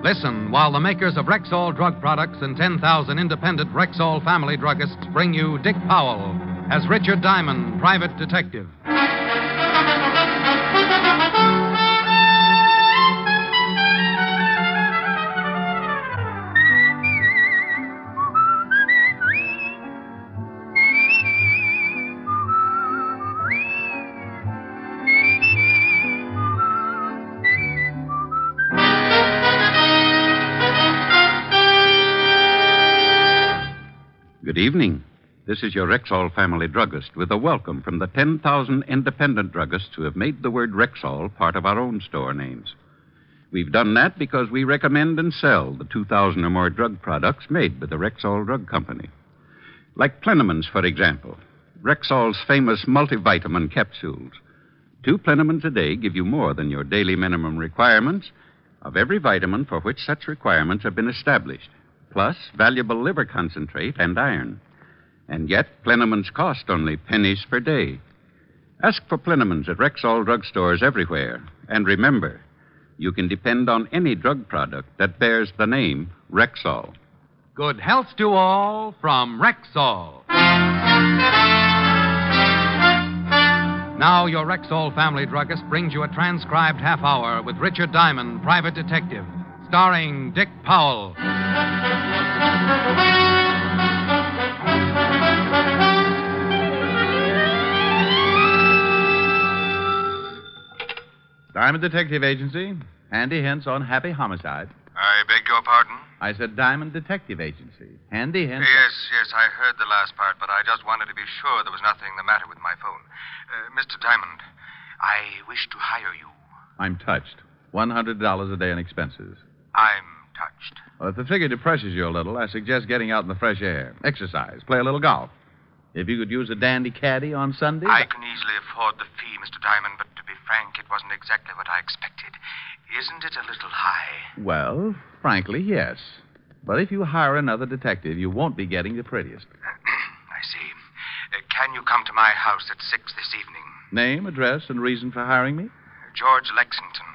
Listen while the makers of Rexol drug products and 10,000 independent Rexol family druggists bring you Dick Powell as Richard Diamond, private detective. Good evening. This is your Rexol family druggist with a welcome from the 10,000 independent druggists who have made the word Rexol part of our own store names. We've done that because we recommend and sell the 2,000 or more drug products made by the Rexol Drug Company. Like Plenamins, for example. Rexol's famous multivitamin capsules. 2 Plenamins a day give you more than your daily minimum requirements of every vitamin for which such requirements have been established. Plus valuable liver concentrate and iron. And yet, Plenamins cost only pennies per day. Ask for Plenamins at Rexol drugstores everywhere. And remember, you can depend on any drug product that bears the name Rexol. Good health to all from Rexol. Now, your Rexol family druggist brings you a transcribed half hour with Richard Diamond, private detective, starring Dick Powell. Diamond Detective Agency. Handy hints on happy homicide. I beg your pardon? I said Diamond Detective Agency. Handy hints. Yes, I heard the last part, but I just wanted to be sure there was nothing the matter with my phone. Mr. Diamond, I wish to hire you. I'm touched. $100 a day in expenses. I'm touched. Well, if the figure depresses you a little, I suggest getting out in the fresh air. Exercise. Play a little golf. If you could use a dandy caddy on Sunday... I can easily afford the fee, Mr. Diamond, but to be frank, it wasn't exactly what I expected. Isn't it a little high? Well, frankly, yes. But if you hire another detective, you won't be getting the prettiest. I see. Can you come to my house at 6 this evening? Name, address, and reason for hiring me? George Lexington,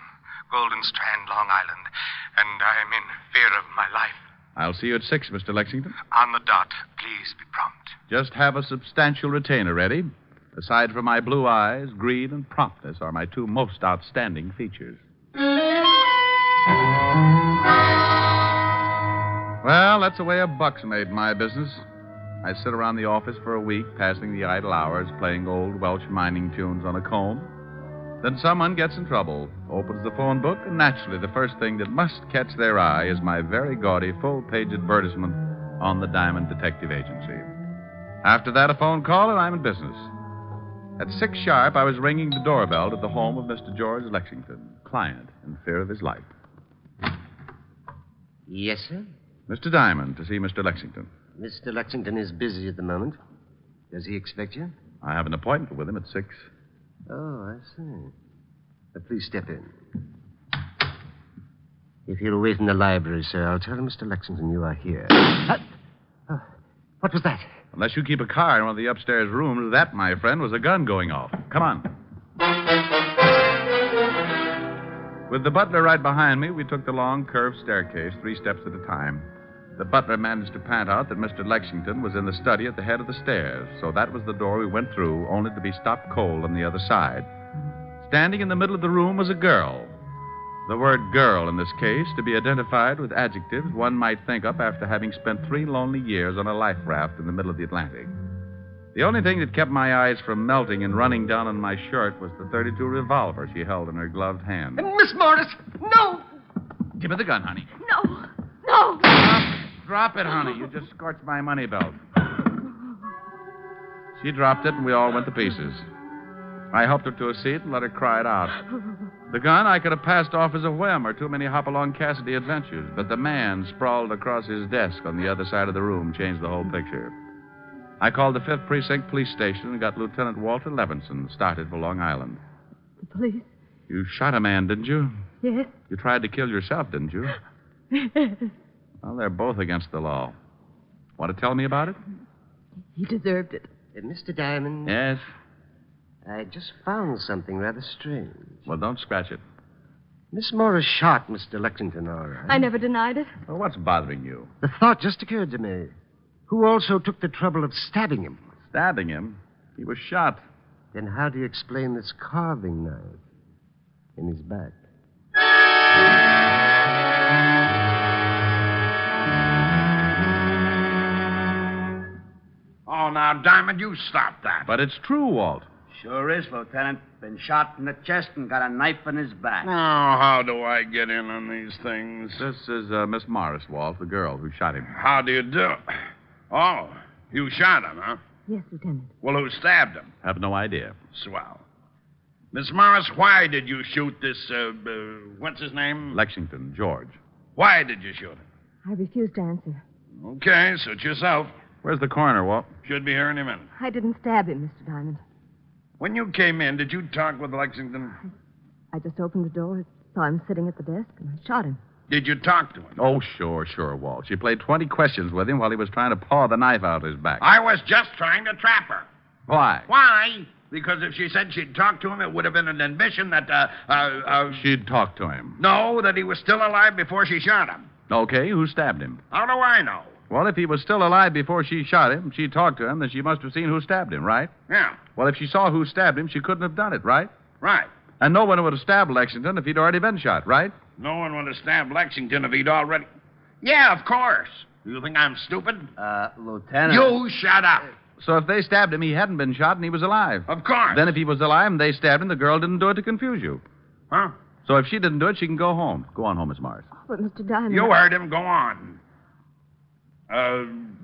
Golden Strand, Long Island. And I'm in fear of my life. I'll see you at 6, Mr. Lexington. On the dot. Please be prompt. Just have a substantial retainer ready. Aside from my blue eyes, greed and promptness are my 2 most outstanding features. Well, that's the way a buck's made in my business. I sit around the office for a week, passing the idle hours, playing old Welsh mining tunes on a comb. Then someone gets in trouble, opens the phone book, and naturally the first thing that must catch their eye is my very gaudy full-page advertisement on the Diamond Detective Agency. After that, a phone call, and I'm in business. At 6 sharp, I was ringing the doorbell at the home of Mr. George Lexington, client in fear of his life. Yes, sir? Mr. Diamond, to see Mr. Lexington. Mr. Lexington is busy at the moment. Does he expect you? I have an appointment with him at 6. Oh, I see. Please step in. If you'll wait in the library, sir, I'll tell Mr. Lexington you are here. What was that? Unless you keep a car in one of the upstairs rooms, that, my friend, was a gun going off. Come on. With the butler right behind me, we took the long, curved staircase 3 steps at a time. The butler managed to pant out that Mr. Lexington was in the study at the head of the stairs, so that was the door we went through, only to be stopped cold on the other side. Standing in the middle of the room was a girl. The word girl, in this case, to be identified with adjectives one might think up after having spent 3 lonely years on a life raft in the middle of the Atlantic. The only thing that kept my eyes from melting and running down on my shirt was the .32 revolver she held in her gloved hand. Miss Morris, no! Give me the gun, honey. No, no! Drop it, honey. You just scorched my money belt. She dropped it, and we all went to pieces. I helped her to a seat and let her cry it out. The gun I could have passed off as a whim or too many Hopalong Cassidy adventures, but the man sprawled across his desk on the other side of the room changed the whole picture. I called the 5th Precinct Police Station and got Lieutenant Walter Levinson, started for Long Island. The police? You shot a man, didn't you? Yes. You tried to kill yourself, didn't you? Yes. Well, they're both against the law. Want to tell me about it? He deserved it. Mr. Diamond? Yes? I just found something rather strange. Well, don't scratch it. Miss Morris shot Mr. Lexington, all right. I never denied it. Well, what's bothering you? The thought just occurred to me. Who also took the trouble of stabbing him? Stabbing him? He was shot. Then how do you explain this carving knife in his back? Oh, now, Diamond, you stop that. But it's true, Walt. Sure is, Lieutenant. Been shot in the chest and got a knife in his back. Now, how do I get in on these things? This is Miss Morris, Walt, the girl who shot him. How do you do? Oh, you shot him, huh? Yes, Lieutenant. Well, who stabbed him? Have no idea. Swell. Miss Morris, why did you shoot this, what's his name? Lexington, George. Why did you shoot him? I refused to answer. Okay, suit yourself. Where's the coroner, Walt? Should be here any minute. I didn't stab him, Mr. Diamond. When you came in, did you talk with Lexington? I just opened the door, saw him sitting at the desk, and I shot him. Did you talk to him? Oh, sure, Walt. She played 20 questions with him while he was trying to paw the knife out of his back. I was just trying to trap her. Why? Why? Because if she said she'd talk to him, it would have been an admission that, She'd talk to him. No, that he was still alive before she shot him. Okay, who stabbed him? How do I know? Well, if he was still alive before she shot him, she talked to him, then she must have seen who stabbed him, right? Yeah, Well, if she saw who stabbed him, she couldn't have done it, right? right. And no one would have stabbed Lexington if he'd already been shot, right? No one would have stabbed Lexington if he'd already... Yeah, of course. You think I'm stupid? Lieutenant. You shut up. So if they stabbed him, he hadn't been shot and he was alive. Of course. Then if he was alive and they stabbed him, the girl didn't do it to confuse you. Huh? So if she didn't do it, she can go home. Go on home, Miss Morris. But, Mr. Diamond... You heard him. Go on.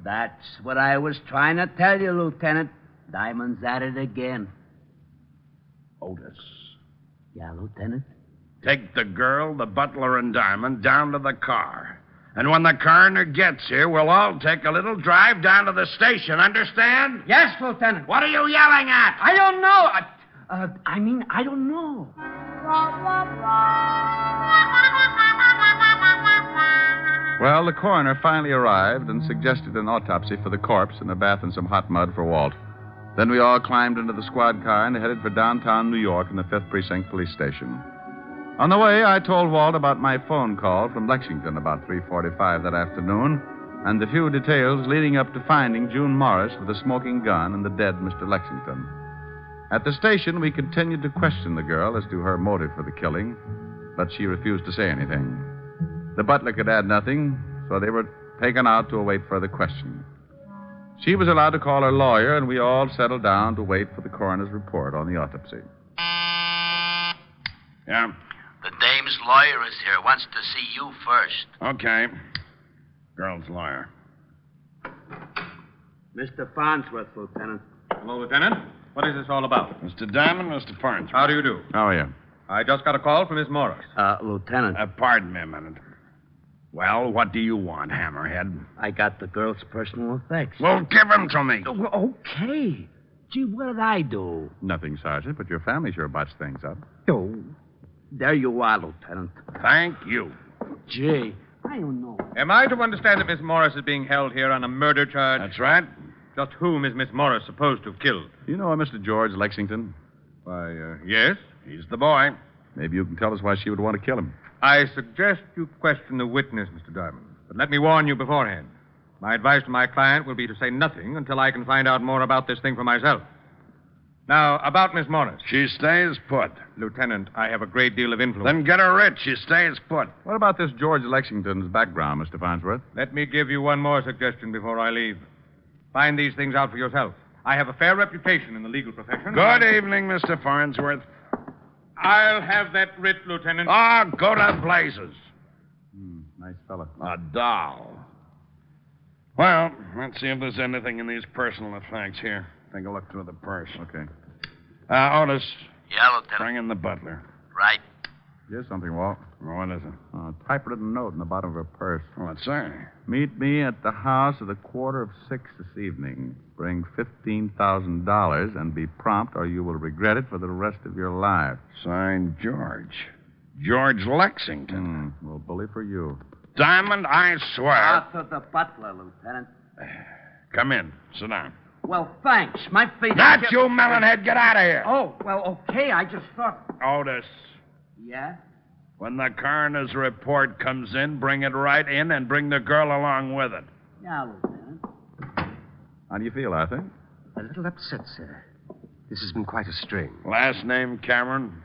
That's what I was trying to tell you, Lieutenant. Diamond's at it again. Otis, Yeah, Lieutenant? take the girl, the butler, and Diamond down to the car. And when the coroner gets here, we'll all take a little drive down to the station. Understand? Yes, Lieutenant. What are you yelling at? I don't know. I don't know. Well, the coroner finally arrived and suggested an autopsy for the corpse and a bath in some hot mud for Walt. Then we all climbed into the squad car and headed for downtown New York and the 5th Precinct Police Station. On the way, I told Walt about my phone call from Lexington about 3:45 that afternoon and the few details leading up to finding June Morris with a smoking gun and the dead Mr. Lexington. At the station, we continued to question the girl as to her motive for the killing, but she refused to say anything. The butler could add nothing, so they were taken out to await further questioning. She was allowed to call her lawyer, and we all settled down to wait for the coroner's report on the autopsy. Yeah. The dame's lawyer is here. Wants to see you first. Okay. Girl's lawyer. Mr. Farnsworth, Lieutenant. Hello, Lieutenant. What is this all about? Mr. Diamond, Mr. Farnsworth. How do you do? How are you? I just got a call from Miss Morris. Lieutenant. Pardon me a minute. Well, what do you want, Hammerhead? I got the girl's personal effects. Well, give them to me. Well, okay. Gee, what did I do? Nothing, Sergeant, but your family sure botched things up. Oh, there you are, Lieutenant. Thank you. Gee, I don't know. Am I to understand that Miss Morris is being held here on a murder charge? That's right. Just whom is Miss Morris supposed to have killed? You know a Mr. George Lexington? Why, yes. He's the boy. Maybe you can tell us why she would want to kill him. I suggest you question the witness, Mr. Diamond. But let me warn you beforehand. My advice to my client will be to say nothing until I can find out more about this thing for myself. Now, about Miss Morris. She stays put. Lieutenant, I have a great deal of influence. Then get her rich. She stays put. What about this George Lexington's background, Mr. Farnsworth? Let me give you one more suggestion before I leave. Find these things out for yourself. I have a fair reputation in the legal profession. Good evening, Mr. Farnsworth. I'll have that writ, Lieutenant. Oh, go to blazes. Nice fella. A doll. Well, let's see if there's anything in these personal effects here. Take a look through the purse. Okay. Otis, Yeah, Lieutenant. bring in the butler. Right. Here's something, Walt. What is it? A typewritten note in the bottom of her purse. What's that? Meet me at the house at 5:15 this evening. Bring $15,000 and be prompt, or you will regret it for the rest of your life. Signed, George. George Lexington. Well, bully for you. Diamond, I swear. Out to the butler, Lieutenant. Come in. Sit down. Well, thanks. My feet... Not you, melonhead. Get out of here. Oh, well, okay. I just thought... Otis. Yeah? When the coroner's report comes in, bring it right in and bring the girl along with it. Yeah, Lieutenant. How do you feel, Arthur? A little upset, sir. This has been quite a strain. Last name Cameron?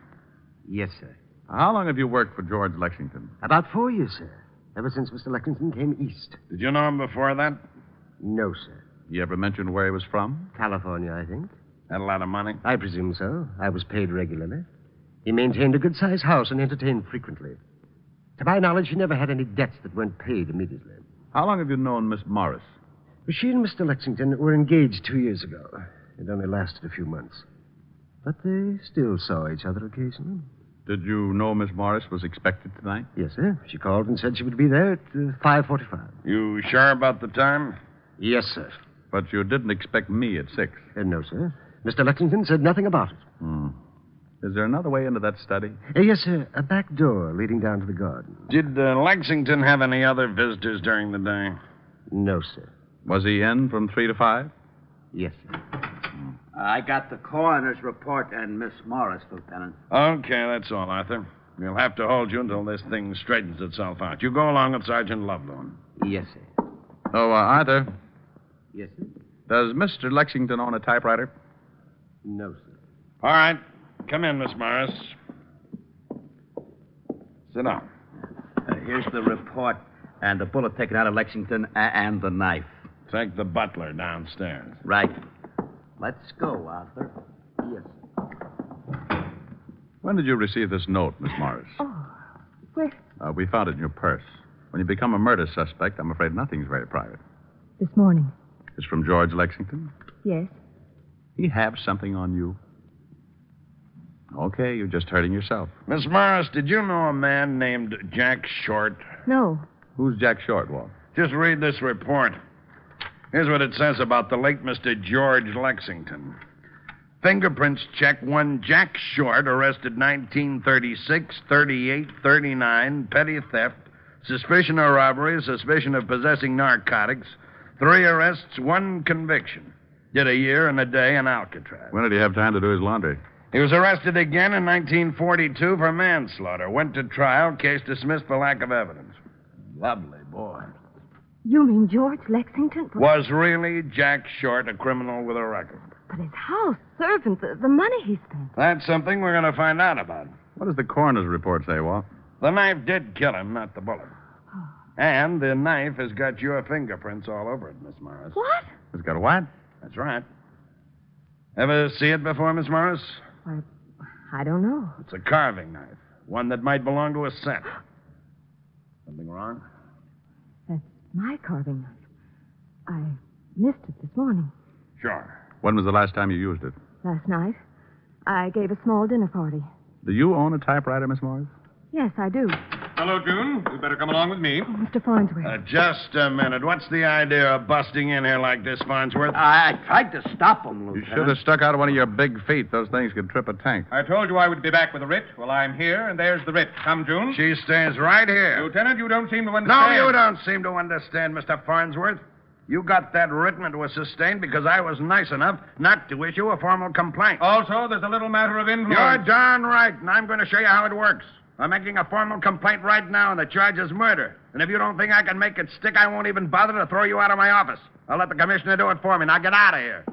Yes, sir. How long have you worked for George Lexington? About 4 years, sir. Ever since Mr. Lexington came east. Did you know him before that? No, sir. You ever mention where he was from? California, I think. Had a lot of money? I presume so. I was paid regularly. He maintained a good-sized house and entertained frequently. To my knowledge, he never had any debts that weren't paid immediately. How long have you known Miss Morris? She and Mr. Lexington were engaged 2 years ago. It only lasted a few months. But they still saw each other occasionally. Did you know Miss Morris was expected tonight? Yes, sir. She called and said she would be there at 5:45. You sure about the time? Yes, sir. But you didn't expect me at 6. No, sir. Mr. Lexington said nothing about it. Is there another way into that study? Yes, sir. A back door leading down to the garden. Did Lexington have any other visitors during the day? No, sir. Was he in from 3 to 5? Yes, sir. I got the coroner's report and Miss Morris, Lieutenant. Okay, that's all, Arthur. We'll have to hold you until this thing straightens itself out. You go along with Sergeant Loveloon. Yes, sir. Oh, Arthur, Yes, sir. does Mr. Lexington own a typewriter? No, sir. All right. Come in, Miss Morris. Sit down. Here's the report and the bullet taken out of Lexington and the knife. Take the butler downstairs. Right. Let's go, Arthur. Yes. When did you receive this note, Miss Morris? Oh, where? We found it in your purse. When you become a murder suspect, I'm afraid nothing's very private. This morning. It's from George Lexington? Yes. He have something on you? Okay, you're just hurting yourself. Miss Morris, did you know a man named Jack Short? No. Who's Jack Short, Walt? Just read this report. Here's what it says about the late Mr. George Lexington. Fingerprints check one Jack Short, arrested 1936, 38, 39, petty theft, suspicion of robbery, suspicion of possessing narcotics, 3 arrests, 1 conviction. Did a year and a day in Alcatraz. When did he have time to do his laundry? He was arrested again in 1942 for manslaughter. Went to trial, case dismissed for lack of evidence. Lovely boy. You mean George Lexington? Was really Jack Short a criminal with a record? But his house, servants, the money he spent. That's something we're going to find out about. What does the coroner's report say, Walt? The knife did kill him, not the bullet. And the knife has got your fingerprints all over it, Miss Morris. What? It's got a what? That's right. Ever see it before, Miss Morris? Why, I don't know. It's a carving knife. One that might belong to a set. Something wrong? That's my carving knife. I missed it this morning. Sure. When was the last time you used it? Last night, I gave a small dinner party. Do you own a typewriter, Miss Morris? Yes, I do. Hello, June. You better come along with me. Oh, Mr. Farnsworth. Just a minute. What's the idea of busting in here like this, Farnsworth? I tried to stop him, You Lieutenant. should have stuck out one of your big feet. Those things could trip a tank. I told you I would be back with the writ. Well, I'm here, and there's the writ. Come, June. She stays right here. Lieutenant, you don't seem to No, understand. you don't seem to understand, Mr. Farnsworth. You got that written and it was sustained because I was nice enough not to issue a formal complaint. Also, there's a little matter of influence. You're darn right, and I'm going to show you how it works. I'm making a formal complaint right now, and the charge is murder. And if you don't think I can make it stick, I won't even bother to throw you out of my office. I'll let the commissioner do it for me. Now get out of here.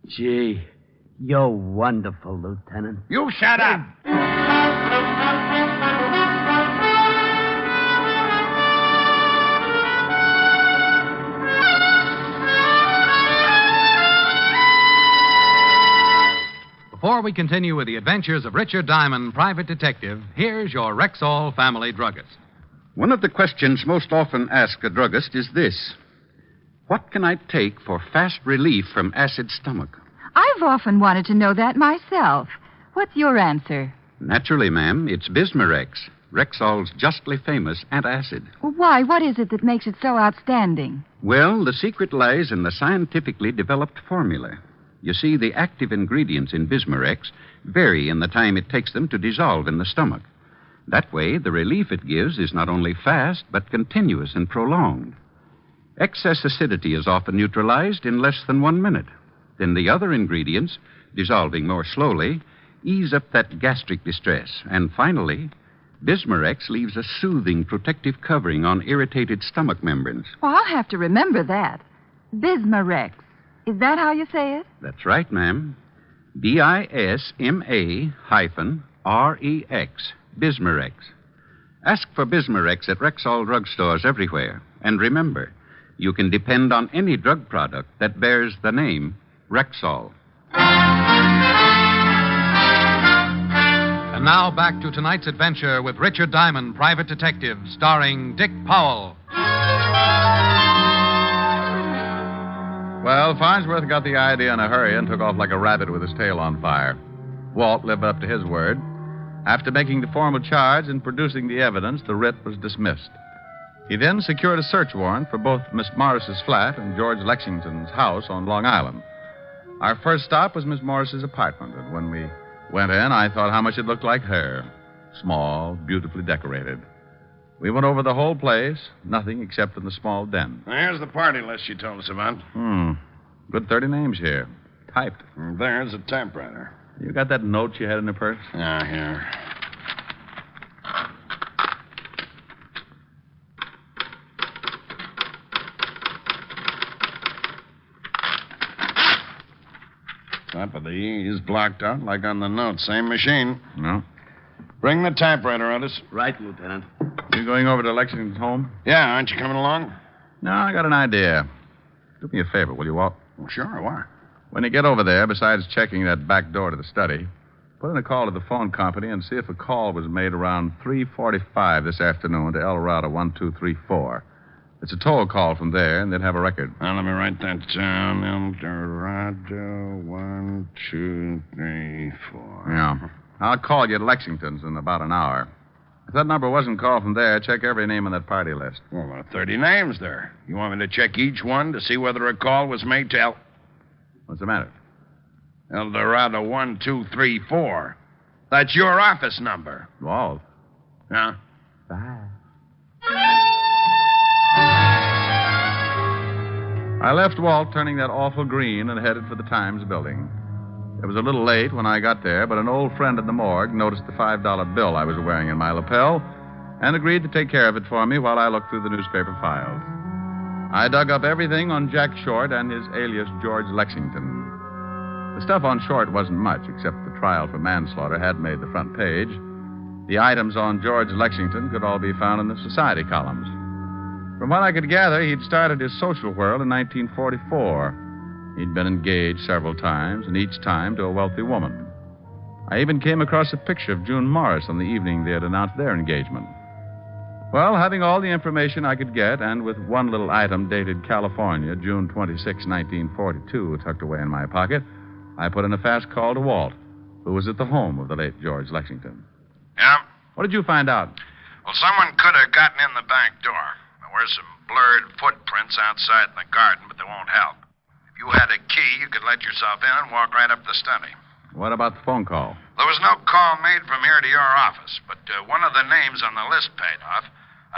Gee, you're wonderful, Lieutenant. You shut up. Before we continue with the adventures of Richard Diamond, private detective, here's your Rexol family druggist. One of the questions most often asked a druggist is this: what can I take for fast relief from acid stomach? I've often wanted to know that myself. What's your answer? Naturally, ma'am, it's Bismurex, Rexol's justly famous antacid. Why? What is it that makes it so outstanding? Well, the secret lies in the scientifically developed formula. You see, the active ingredients in Bismurex vary in the time it takes them to dissolve in the stomach. That way, the relief it gives is not only fast, but continuous and prolonged. Excess acidity is often neutralized in less than 1 minute. Then the other ingredients, dissolving more slowly, ease up that gastric distress. And finally, Bismurex leaves a soothing protective covering on irritated stomach membranes. Well, I'll have to remember that. Bismurex. Is that how you say it? That's right, ma'am. BISMA-REX. Bismurex. Ask for Bismurex at Rexol drugstores everywhere. And remember, you can depend on any drug product that bears the name Rexol. And now back to tonight's adventure with Richard Diamond, Private Detective, starring Dick Powell. Well, Farnsworth got the idea in a hurry and took off like a rabbit with his tail on fire. Walt lived up to his word. After making the formal charge and producing the evidence, the writ was dismissed. He then secured a search warrant for both Miss Morris's flat and George Lexington's house on Long Island. Our first stop was Miss Morris's apartment, and when we went in, I thought how much it looked like her. Small, beautifully decorated. We went over the whole place, nothing except in the small den. Here's the party list you told us about. Good 30 names here. Typed. There's a typewriter. You got that note you had in the purse? Yeah, here. Top of the E is blocked out like on the note. Same machine. No. Bring the typewriter, Otis. Right, Lieutenant. You going over to Lexington's home? Yeah, aren't you coming along? No, I got an idea. Do me a favor, will you, Walt? Well, sure, why? When you get over there, besides checking that back door to the study, put in a call to the phone company and see if a call was made around 3:45 this afternoon to El Dorado 1234. It's a toll call from there, and they'd have a record. Now, let me write that down. El Dorado 1234. Yeah. I'll call you at Lexington's in about an hour. If that number wasn't called from there, check every name on that party list. Well, there are 30 names there. You want me to check each one to see whether a call was made to What's the matter? El Dorado 1234. That's your office number. Walt. Huh? Bye. I left Walt turning that awful green and headed for the Times building. It was a little late when I got there, but an old friend at the morgue noticed the $5 bill I was wearing in my lapel and agreed to take care of it for me while I looked through the newspaper files. I dug up everything on Jack Short and his alias George Lexington. The stuff on Short wasn't much, except the trial for manslaughter had made the front page. The items on George Lexington could all be found in the society columns. From what I could gather, he'd started his social whirl in 1944. He'd been engaged several times, and each time to a wealthy woman. I even came across a picture of June Morris on the evening they had announced their engagement. Well, having all the information I could get, and with one little item dated California, June 26, 1942, tucked away in my pocket, I put in a fast call to Walt, who was at the home of the late George Lexington. Yeah? What did you find out? Well, someone could have gotten in the back door. There were some blurred footprints outside in the garden, but they won't help. If you had a key, you could let yourself in and walk right up the study. What about the phone call? There was no call made from here to your office, but one of the names on the list paid off.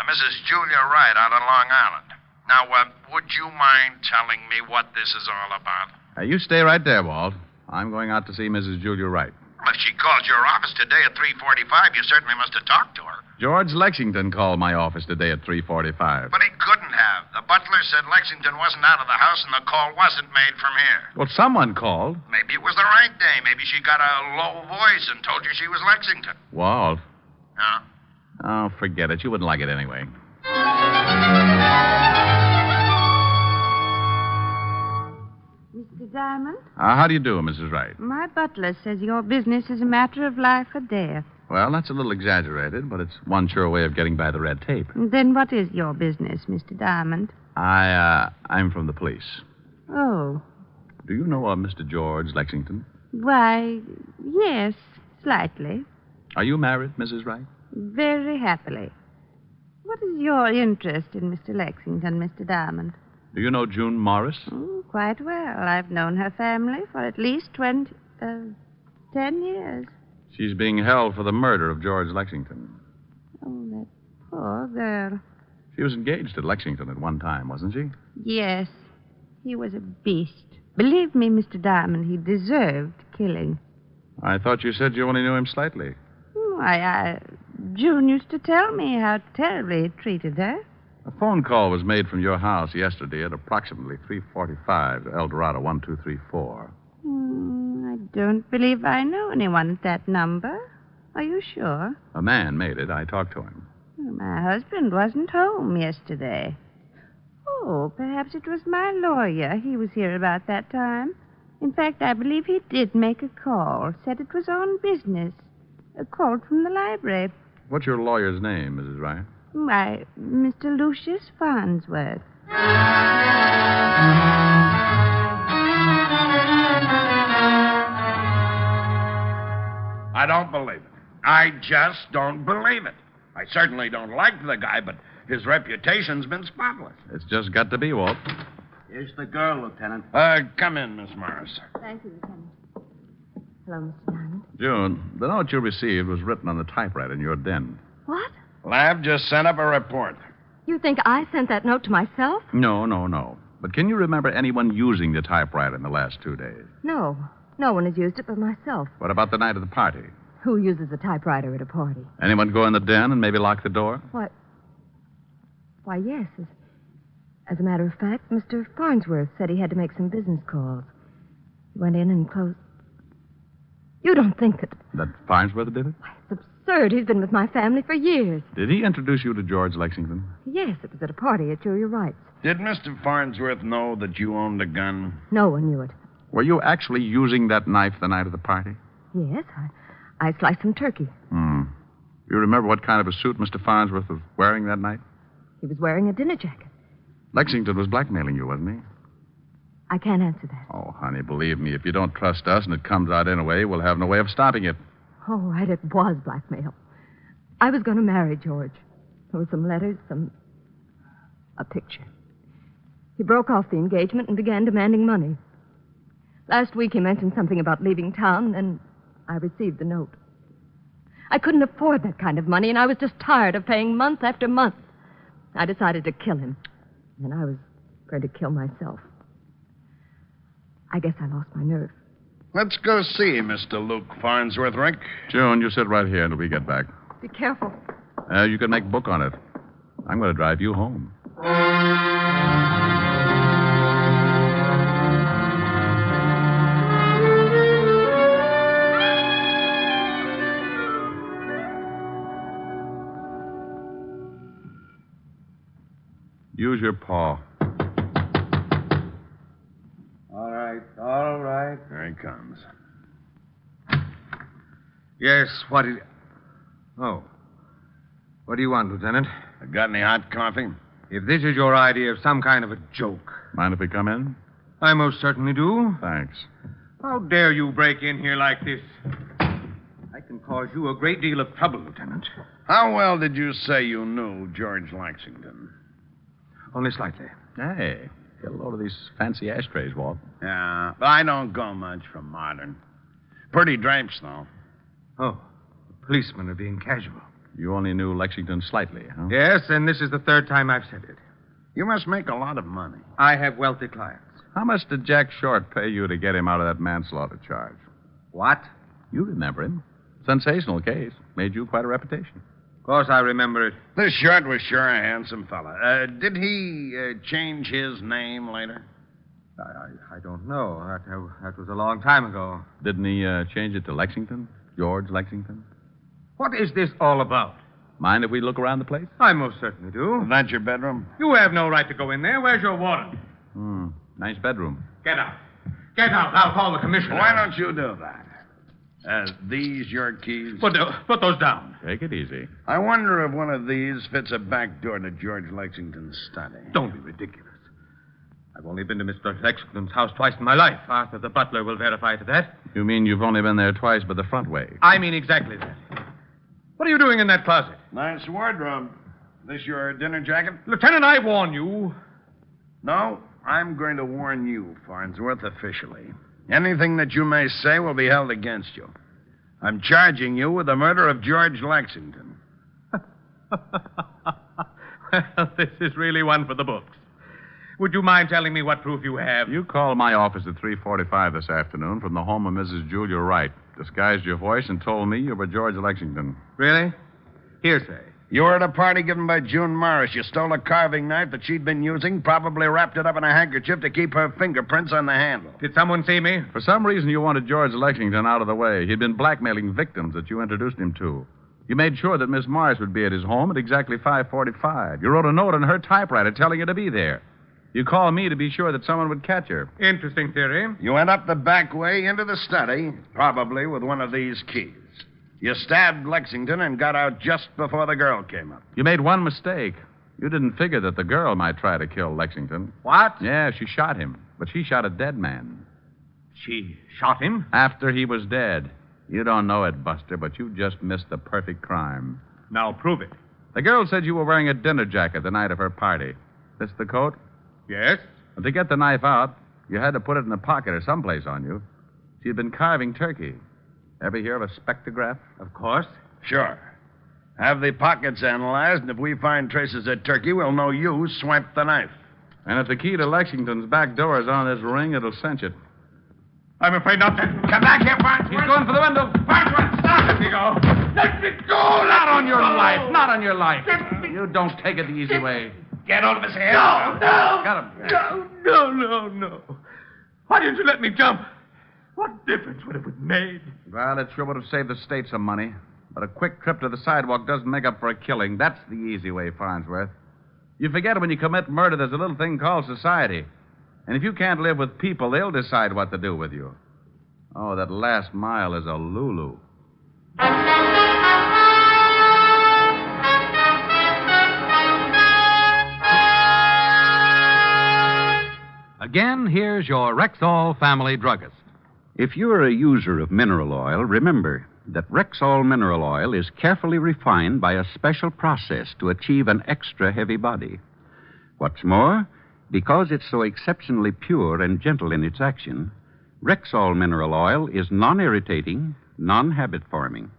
Mrs. Julia Wright out on Long Island. Now, would you mind telling me what this is all about? You stay right there, Walt. I'm going out to see Mrs. Julia Wright. Well, if she called your office today at 3:45, you certainly must have talked to her. George Lexington called my office today at 3:45. But he couldn't have. The butler said Lexington wasn't out of the house and the call wasn't made from here. Well, someone called. Maybe it was the right day. Maybe she got a low voice and told you she was Lexington. Walt. Huh? Oh, forget it. You wouldn't like it anyway. Mr. Diamond? How do you do, Mrs. Wright? My butler says your business is a matter of life or death. Well, that's a little exaggerated, but it's one sure way of getting by the red tape. Then what is your business, Mr. Diamond? I'm from the police. Oh. Do you know Mr. George Lexington? Why, yes, slightly. Are you married, Mrs. Wright? Very happily. What is your interest in Mr. Lexington, Mr. Diamond? Do you know June Morris? Oh, quite well. I've known her family for at least 10 years. She's being held for the murder of George Lexington. Oh, that poor girl. She was engaged to Lexington at one time, wasn't she? Yes. He was a beast. Believe me, Mr. Diamond, he deserved killing. I thought you said you only knew him slightly. June used to tell me how terribly he treated her. A phone call was made from your house yesterday at approximately 3:45 to El Dorado 1234. I don't believe I know anyone at that number. Are you sure? A man made it. I talked to him. My husband wasn't home yesterday. Oh, perhaps it was my lawyer. He was here about that time. In fact, I believe he did make a call. Said it was on business. A call from the library. What's your lawyer's name, Mrs. Wright? Why, Mr. Lucius Farnsworth. I don't believe it. I just don't believe it. I certainly don't like the guy, but his reputation's been spotless. It's just got to be, Walt. Here's the girl, Lieutenant. Come in, Miss Morris. Thank you, Lieutenant. Hello, Mr. Diamond. June, the note you received was written on the typewriter in your den. What? Lab just sent up a report. You think I sent that note to myself? No. But can you remember anyone using the typewriter in the last 2 days? No. No one has used it but myself. What about the night of the party? Who uses a typewriter at a party? Anyone go in the den and maybe lock the door? What? Why, yes. As a matter of fact, Mr. Farnsworth said he had to make some business calls. He went in and closed. You don't think that... That Farnsworth did it? Why, it's absurd. He's been with my family for years. Did he introduce you to George Lexington? Yes, it was at a party at Julia Wright's. Did Mr. Farnsworth know that you owned a gun? No one knew it. Were you actually using that knife the night of the party? Yes, I sliced some turkey. You remember what kind of a suit Mr. Farnsworth was wearing that night? He was wearing a dinner jacket. Lexington was blackmailing you, wasn't he? I can't answer that. Oh, honey, believe me, if you don't trust us and it comes out anyway, we'll have no way of stopping it. Oh, right, it was blackmail. I was going to marry George. There were some letters, a picture. He broke off the engagement and began demanding money. Last week he mentioned something about leaving town, and I received the note. I couldn't afford that kind of money, and I was just tired of paying month after month. I decided to kill him, and I was going to kill myself. I guess I lost my nerve. Let's go see Mr. Luke Farnsworth, Rick. June, you sit right here until we get back. Be careful. You can make book on it. I'm going to drive you home. Use your paw. All right. There he comes. Yes, what do you... Oh. What do you want, Lieutenant? Got any hot coffee? If this is your idea of some kind of a joke... Mind if we come in? I most certainly do. Thanks. How dare you break in here like this? I can cause you a great deal of trouble, Lieutenant. How well did you say you knew George Lexington? Only slightly. Hey, get a load of these fancy ashtrays, Walt. Yeah, but I don't go much for modern. Pretty drapes, though. Oh, the policemen are being casual. You only knew Lexington slightly, huh? Yes, and this is the third time I've said it. You must make a lot of money. I have wealthy clients. How much did Jack Short pay you to get him out of that manslaughter charge? What? You remember him. Sensational case. Made you quite a reputation. Of course I remember it. This Short was sure a handsome fella. Did he change his name later? I don't know. That was a long time ago. Didn't he change it to Lexington? George Lexington? What is this all about? Mind if we look around the place? I most certainly do. Is that your bedroom? You have no right to go in there. Where's your warrant? Nice bedroom. Get out. Get out. I'll call the commissioner. Why don't you do that? These your keys? Put those down. Take it easy. I wonder if one of these fits a back door to George Lexington's study. Don't be ridiculous. I've only been to Mr. Lexington's house twice in my life. Arthur, the butler, will verify to that. You mean you've only been there twice, but the front way? I mean exactly that. What are you doing in that closet? Nice wardrobe. This your dinner jacket? Lieutenant, I warn you. No, I'm going to warn you, Farnsworth, officially. Anything that you may say will be held against you. I'm charging you with the murder of George Lexington. Well, this is really one for the books. Would you mind telling me what proof you have? You called my office at 3:45 this afternoon from the home of Mrs. Julia Wright, disguised your voice, and told me you were George Lexington. Really? Hearsay. You were at a party given by June Morris. You stole a carving knife that she'd been using, probably wrapped it up in a handkerchief to keep her fingerprints on the handle. Did someone see me? For some reason, you wanted George Lexington out of the way. He'd been blackmailing victims that you introduced him to. You made sure that Miss Morris would be at his home at exactly 5:45. You wrote a note on her typewriter telling her to be there. You called me to be sure that someone would catch her. Interesting theory. You went up the back way into the study, probably with one of these keys. You stabbed Lexington and got out just before the girl came up. You made one mistake. You didn't figure that the girl might try to kill Lexington. What? Yeah, she shot him, but she shot a dead man. She shot him? After he was dead. You don't know it, Buster, but you just missed the perfect crime. Now prove it. The girl said you were wearing a dinner jacket the night of her party. This the coat? Yes. And to get the knife out, you had to put it in a pocket or someplace on you. She had been carving turkey. Ever hear of a spectrograph? Of course. Sure. Have the pockets analyzed, and if we find traces of turkey, we'll know you swiped the knife. And if the key to Lexington's back door is on this ring, it'll cinch it. I'm afraid not to. Come back here, Farnsworth. He's going for the window. Farnsworth, stop! Let me go. Let me go! Not on your life. Not on your life. You don't take it the easy way. Get hold of his hair. No. Got him. No. Why didn't you let me jump? What difference would it have made? Well, it sure would have saved the state some money. But a quick trip to the sidewalk doesn't make up for a killing. That's the easy way, Farnsworth. You forget when you commit murder, there's a little thing called society. And if you can't live with people, they'll decide what to do with you. Oh, that last mile is a Lulu. Again, here's your Rexol family druggist. If you're a user of mineral oil, remember that Rexol mineral oil is carefully refined by a special process to achieve an extra heavy body. What's more, because it's so exceptionally pure and gentle in its action, Rexol mineral oil is non-irritating, non-habit-forming.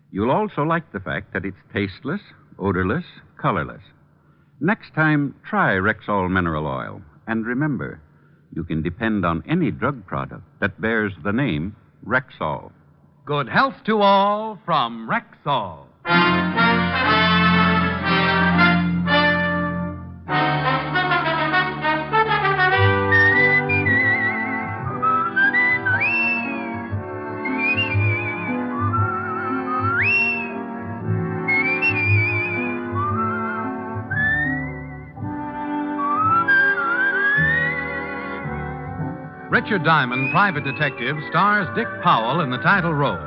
You'll also like the fact that it's tasteless, odorless, colorless. Next time, try Rexol mineral oil. And remember, you can depend on any drug product that bears the name Rexol. Good health to all from Rexol. Richard Diamond, Private Detective, stars Dick Powell in the title role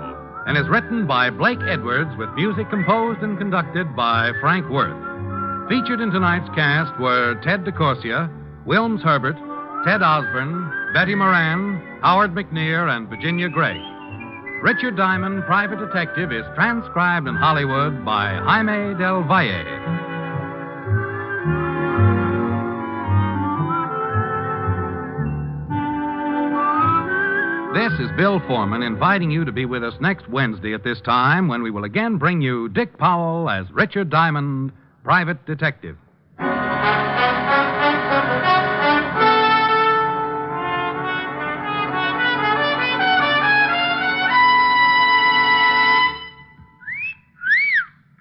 and is written by Blake Edwards with music composed and conducted by Frank Worth. Featured in tonight's cast were Ted DeCorsia, Wilms Herbert, Ted Osborne, Betty Moran, Howard McNear, and Virginia Gregg. Richard Diamond, Private Detective, is transcribed in Hollywood by Jaime Del Valle. This is Bill Foreman inviting you to be with us next Wednesday at this time when we will again bring you Dick Powell as Richard Diamond, Private Detective.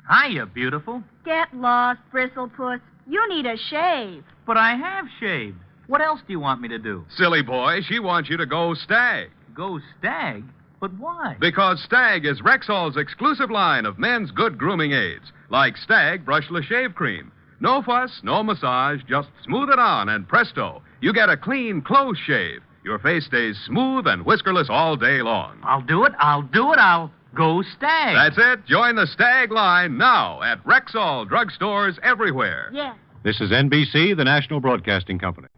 Hiya, beautiful. Get lost, Bristlepuss. You need a shave. But I have shaved. What else do you want me to do? Silly boy, she wants you to go Stag. Go Stag? But why? Because Stag is Rexol's exclusive line of men's good grooming aids, like Stag Brushless Shave Cream. No fuss, no massage, just smooth it on, and presto, you get a clean, close shave. Your face stays smooth and whiskerless all day long. I'll do it. I'll go Stag. That's it. Join the Stag line now at Rexol drugstores everywhere. Yeah. This is NBC, the National Broadcasting Company.